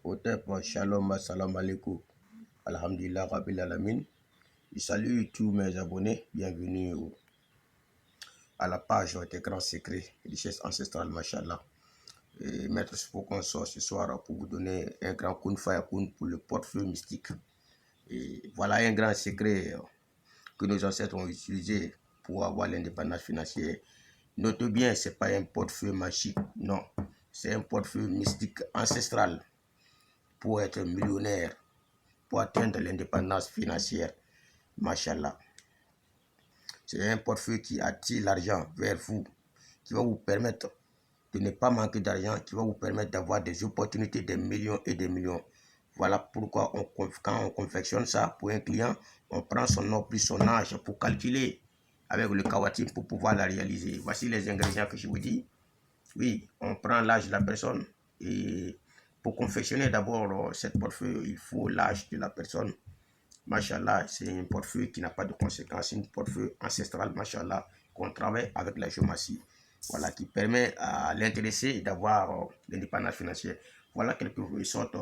Otep, shalom, salam alaikum. Alhamdulillah, Rabbil Alamin. Je salue tous mes abonnés. Bienvenue à la page des grands secrets, richesse ancestrale, machallah. Et Maître Spokon sort ce soir pour vous donner un grand kun fayakun pour le portefeuille mystique. Et voilà un grand secret que nos ancêtres ont utilisé pour avoir l'indépendance financière. Notez bien, ce n'est pas un portefeuille magique, non. C'est un portefeuille mystique ancestral pour être millionnaire, pour atteindre l'indépendance financière. Machallah. C'est un portefeuille qui attire l'argent vers vous, qui va vous permettre de ne pas manquer d'argent, qui va vous permettre d'avoir des opportunités, des millions et des millions. Voilà pourquoi quand on confectionne ça pour un client, on prend son nom plus son âge pour calculer avec le kawatim pour pouvoir la réaliser. Voici les ingrédients que je vous dis. Oui, on prend l'âge de la personne et pour confectionner d'abord cette portefeuille, il faut l'âge de la personne. Machallah, c'est un portefeuille qui n'a pas de conséquences, c'est une portefeuille ancestrale, machallah, qu'on travaille avec la géomatie. Voilà, qui permet à l'intéressé d'avoir l'indépendance financière. Voilà quelque sorte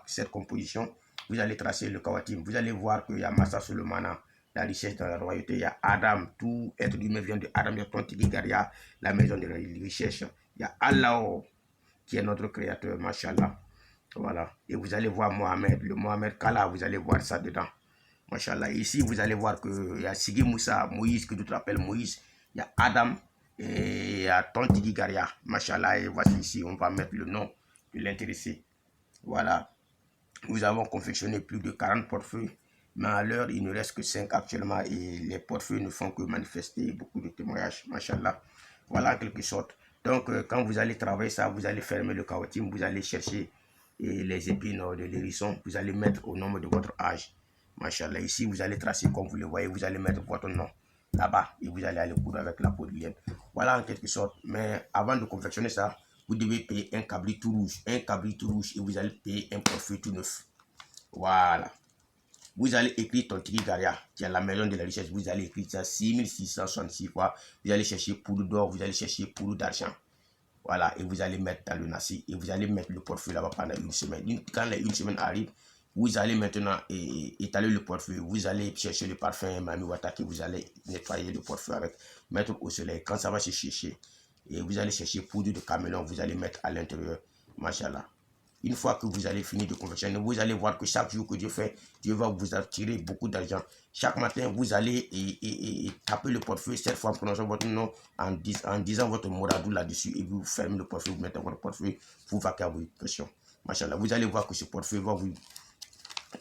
cette composition. Vous allez tracer le kawatim. Vous allez voir qu'il y a Massa Solomana, la richesse dans la royauté. Il y a Adam, tout être humain vient de Adam, il y a Tontigi Garia, la maison de la richesse. Il y a Allah qui est notre créateur, machallah. Voilà. Et vous allez voir Mohamed, le Mohamed Kala, vous allez voir ça dedans. Machallah. Ici, vous allez voir qu'il y a Sigi Moussa, Moïse, que d'autres appellent Moïse. Il y a Adam et il y a Tontigi Garia. Machallah. Et voici ici, on va mettre le nom de l'intéressé. Voilà. Nous avons confectionné plus de 40 portefeuilles. Mais à l'heure, il ne reste que 5 actuellement. Et les portefeuilles ne font que manifester beaucoup de témoignages. Machallah. Voilà en quelque sorte. Donc, quand vous allez travailler ça, vous allez fermer le kawatim, vous allez chercher les épines de l'hérisson, vous allez mettre au nombre de votre âge. Machallah, ici, vous allez tracer comme vous le voyez, vous allez mettre votre nom là-bas et vous allez aller coudre avec la peau de lienne. Voilà en quelque sorte. Mais avant de confectionner ça, vous devez payer un cabri tout rouge. Un cabri tout rouge et vous allez payer un portefeuille tout neuf. Voilà. Vous allez écrire Tontigi Garia, qui est la maison de la richesse. Vous allez écrire ça 6666 fois. Vous allez chercher poudre d'or, vous allez chercher poudre d'argent. Voilà, et vous allez mettre dans le nasi et vous allez mettre le portefeuille là-bas pendant une semaine. Quand une semaine arrive, vous allez maintenant étaler le portefeuille. Vous allez chercher le parfum Mami Wataki, vous allez nettoyer le portefeuille avec, mettre au soleil. Quand ça va se chercher, et vous allez chercher poudre de camelon, vous allez mettre à l'intérieur. Machallah. Une fois que vous allez finir de confectionner, vous allez voir que chaque jour que Dieu fait, Dieu va vous attirer beaucoup d'argent. Chaque matin, vous allez taper le portefeuille, cette fois en prononçant votre nom, en disant votre moradou là-dessus, et vous fermez le portefeuille, vous mettez votre portefeuille, vous vaquez à vos questions. Machallah, vous allez voir que ce portefeuille va vous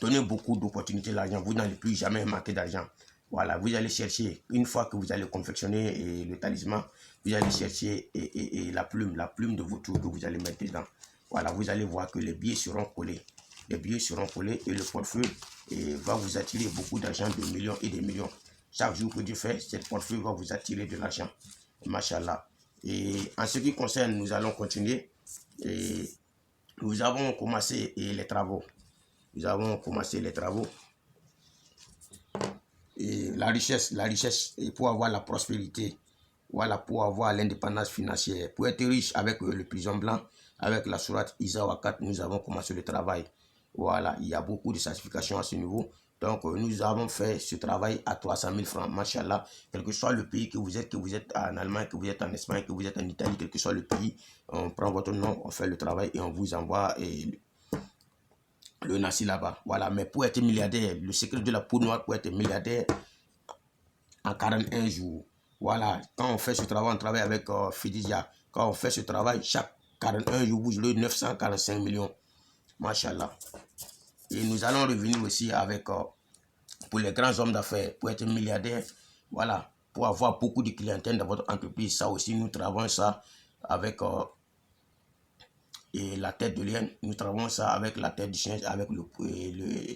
donner beaucoup d'opportunités d'argent. Vous n'allez plus jamais manquer d'argent. Voilà, vous allez chercher, une fois que vous allez confectionner le talisman, vous allez chercher la plume de votre tour que vous allez mettre dedans. Voilà, vous allez voir que les billets seront collés. Les billets seront collés et le portefeuille va vous attirer beaucoup d'argent, de millions et des millions. Chaque jour que Dieu fait, cette portefeuille va vous attirer de l'argent. Machallah. Et en ce qui concerne, nous allons continuer. Et nous avons commencé les travaux. Nous avons commencé les travaux. Et la richesse, et pour avoir la prospérité, voilà, pour avoir l'indépendance financière, pour être riche avec le prison blanc, avec la sourate Isa Wakat, nous avons commencé le travail. Voilà, il y a beaucoup de certifications à ce niveau. Donc, nous avons fait ce travail à 300 000 francs, machallah. Quel que soit le pays que vous êtes en Allemagne, que vous êtes en Espagne, que vous êtes en Italie, quel que soit le pays, on prend votre nom, on fait le travail et on vous envoie le nasi là-bas. Voilà, mais pour être milliardaire, le secret de la peau noire pour être milliardaire en 41 jours. Voilà, quand on fait ce travail, on travaille avec Fidizia. Quand on fait ce travail, chaque 41 jours, vous aurez 945 millions. Machallah. Et nous allons revenir aussi avec, pour les grands hommes d'affaires, pour être milliardaire, voilà, pour avoir beaucoup de clientèle dans votre entreprise. Ça aussi, nous travaillons ça avec la tête de lion. Nous travaillons ça avec la tête du chien, avec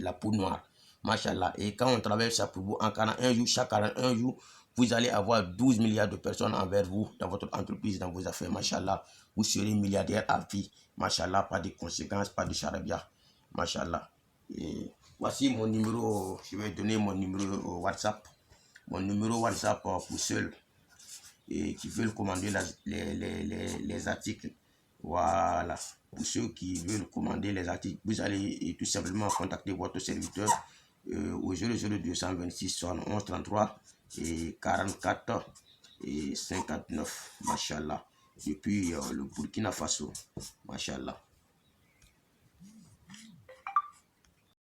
la peau noire. Machallah. Et quand on travaille ça pour vous, en 41 jours, chaque 41 jours, vous allez avoir 12 milliards de personnes envers vous, dans votre entreprise, dans vos affaires. Machallah. Vous serez milliardaire à vie. Machallah. Pas de conséquences, pas de charabia. Machallah. Et voici mon numéro. Je vais donner mon numéro WhatsApp. Mon numéro WhatsApp pour ceux qui veulent commander les articles. Voilà. Pour ceux qui veulent commander les articles, vous allez tout simplement contacter votre serviteur au 00226 71 33 et 44 et 59. Machallah. Depuis le Burkina Faso. Machallah.